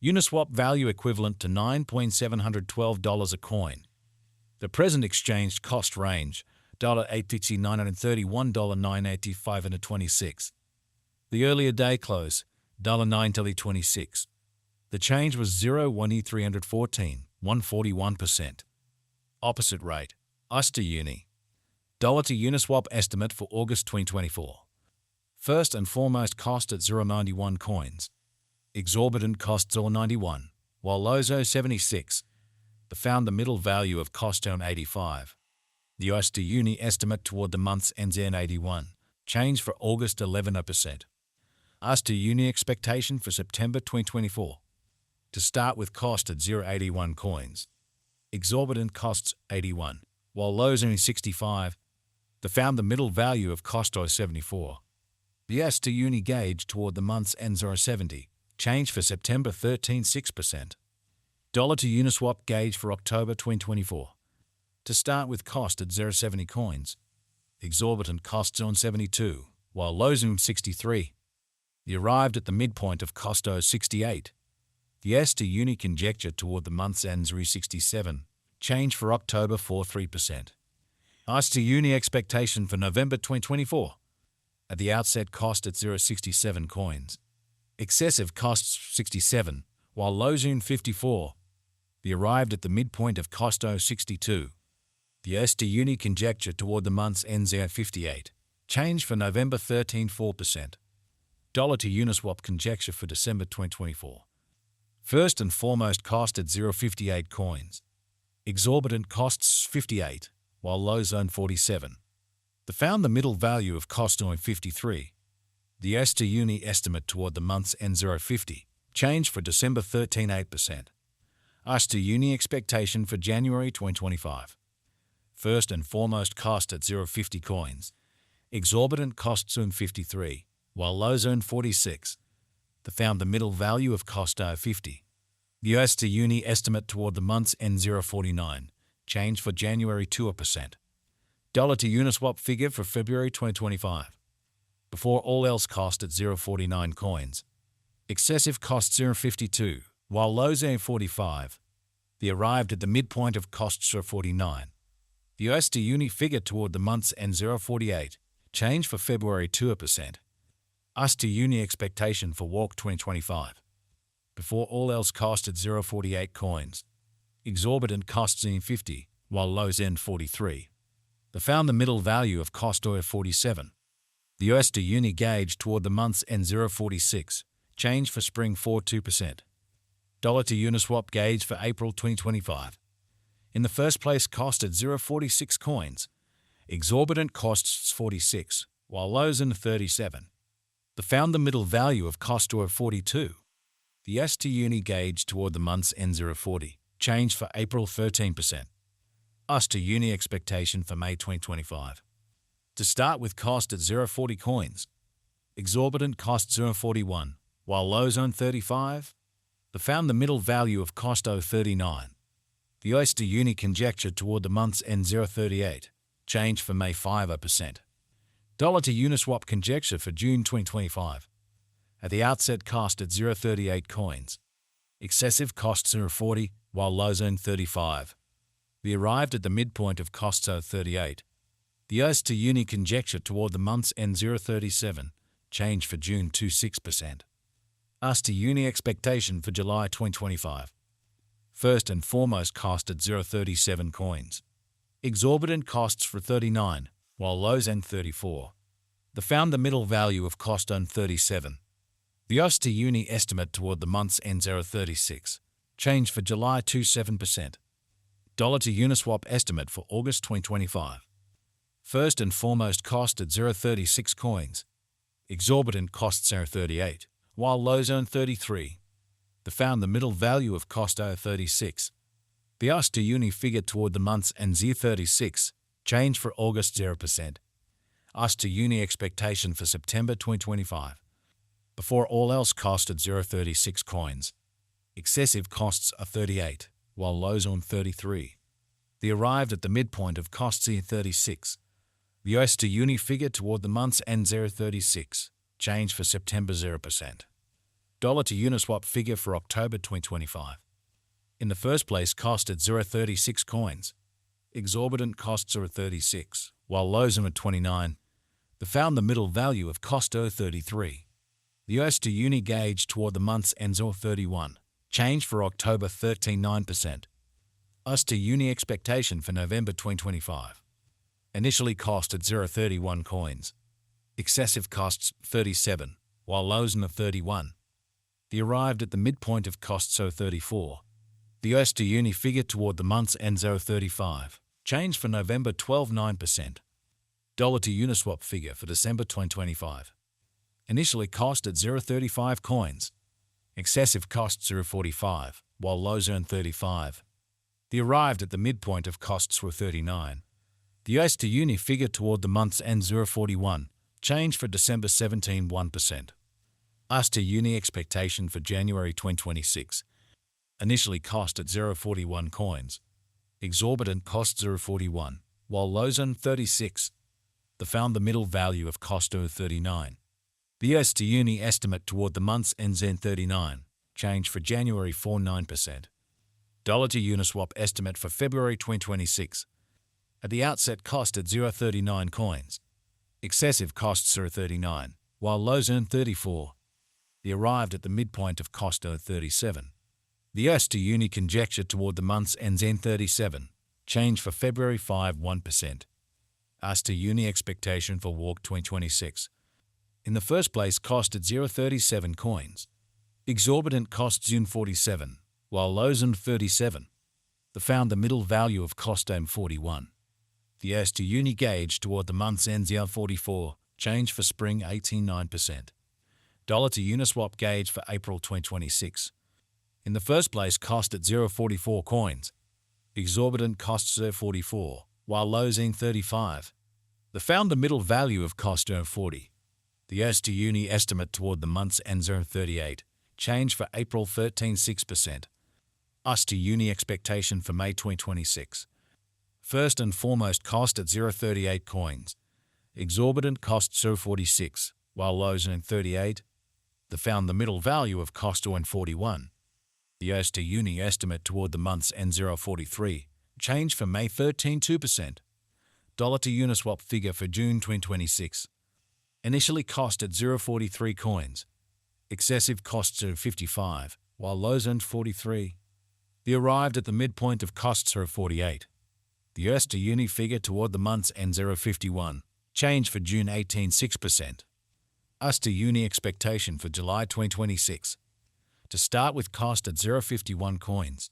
Uniswap value equivalent to $9.712 a coin. The present exchange cost range $8.931 $9.85 The earlier day close $9.26. The change was 0.1 141%. Opposite rate US to Uni. Dollar to Uniswap estimate for August 2024. First and foremost cost at 0.91 coins. Exorbitant costs 0.91, while lows 0.76. The founder middle value of cost 0.85. The US to Uni estimate toward the month's ends 81. Change for August 11%. US to Uni expectation for September 2024. To start with cost at 0.81 coins. Exorbitant costs 81, while lows 65. The founder middle value of cost 0.74. The US to Uni gauge toward the month's end 0.70. Change for September 6%. Dollar to Uniswap gauge for October 2024. To start with cost at 0.70 coins. Exorbitant costs on 72, while lows on 63. The arrived at the midpoint of cost 0.68. The S to Uni conjecture toward the month's end 0.67. Change for October 3%. US to Uni expectation for November 2024. At the outset cost at 0.67 coins. Excessive costs 67, while lows in 54. The arrived at the midpoint of cost 0.62. The S to Uni conjecture toward the month's ends 58. Change for November 4%. Dollar to Uniswap conjecture for December 2024. First and foremost cost at 0.58 coins. Exorbitant costs 58, while lows earn 47. The founder middle value of cost 53. The S to Uni estimate toward the month's end 0.50. Change for December 8%. US to Uni expectation for January 2025. First and foremost cost at 0.50 coins. Exorbitant costs earn 53, while lows earn 46. The founder middle value of cost 0.50. The US to Uni estimate toward the month's end 0.49. Change for January 2%. Dollar to Uniswap figure for February 2025. Before all else cost at 0.49 coins. Excessive cost 0.52, while lows 0.45. The arrived at the midpoint of cost 0.49. The US to Uni figure toward the month's end 0.48. Change for February 2%. US to Uni expectation for Walk 2025. Before all else cost at 0.48 coins. Exorbitant costs in 50, while lows end 43. The founder middle value of cost 47. The US to Uni gauge toward the month's end 0.46. Change for spring 2%. Dollar to Uniswap gauge for April 2025. In the first place cost at 0.46 coins. Exorbitant costs 46, while lows in 37. The founder middle value of cost 42. The S to Uni gauge toward the month's end 0.40. Change for April 13%. US to Uni expectation for May 2025. To start with cost at 0.40 coins. Exorbitant cost 0.41, while lows on 35. The founder middle value of cost 0.39. The US to Uni conjecture toward the month's end 0.38. Change for May 5%. Dollar to Uniswap conjecture for June 2025. At the outset cost at 0.38 coins. Excessive costs 0.40, while lows earn 35. We arrived at the midpoint of costs 0.38. The US to Uni conjecture toward the month's end 0.37. Change for June 6%. US to Uni expectation for July 2025. First and foremost cost at 0.37 coins. Exorbitant costs for 39, while lows end 34. The founder middle value of cost on 37. The US to Uni estimate toward the month's end 0.36. Change for July 7%. Dollar to Uniswap estimate for August 2025. First and foremost cost at 0.36 coins. Exorbitant costs 0.38, while lows earn 33. The founder middle value of cost 0.36. The US to Uni figure toward the month's end 0.36. Change for August 0%. US to Uni expectation for September 2025. Before all else cost at 0.36 coins. Excessive costs are 38, while lows on 33. The arrived at the midpoint of costs 36. The US to Uni figure toward the month's end 0.36. Change for September 0%. Dollar to Uniswap figure for October 2025. In the first place, cost at 0.36 coins. Exorbitant costs are at 36, while lows are at 29. They found the middle value of cost 0.33. The US to Uni gauge toward the month's end 0.31. Change for October 13.9%. US to Uni expectation for November 2025. Initially cost at 0.31 coins. Excessive costs 37, while lows are 31. They arrived at the midpoint of costs 0.34. The US to Uni figure toward the month's end 0.35. Change for November 12.9%. Dollar to Uniswap figure for December 2025. Initially cost at 0.35 coins. Excessive costs 0.45, while lows earn 35. They arrived at the midpoint of costs were 39. The US to Uni figure toward the month's end 0.41. Change for December 17.1%. US to Uni expectation for January 2026. Initially cost at 0.41 coins. Exorbitant cost 0.41, while lows earn 36. They found the middle value of cost 0.39. The US to Uni estimate toward the month's end 39. Change for January 4.9%. Dollar to Uniswap estimate for February 2026. At the outset cost at 0.39 coins. Excessive costs are 39, while lows earn 34. They arrived at the midpoint of cost 0.37. The US to Uni conjecture toward the month's end 37. Change for February 5.1%. US to Uni expectation for WARC 2026. In the first place cost at 0.37 coins. Exorbitant costs 47, while lows earn 37. They found the middle value of cost 41. The US to Uni gauge toward the month's end 44. Change for spring 18.9%. Dollar to Uniswap gauge for April 2026. In the first place cost at 0.44 coins. Exorbitant costs 0.44, while lows earn 35. They found the middle value of cost 0.40. The US to Uni estimate toward the month's end 0.38. Change for April 13.6%. US to Uni expectation for May 2026. First and foremost cost at 0.38 coins. Exorbitant costs 0.46, while lows earn 38. They found the middle value of cost 0.41. The US to Uni estimate toward the month's end 0.43. Change for May 13.2%. Dollar to Uniswap figure for June 2026. Initially cost at 0.43 coins. Excessive costs are 55, while lows earned 43. They arrived at the midpoint of costs are 48. The US to Uni figure toward the month's end 0.51. Change for June 18.6%. US to Uni expectation for July 2026. To start with cost at 0.51 coins.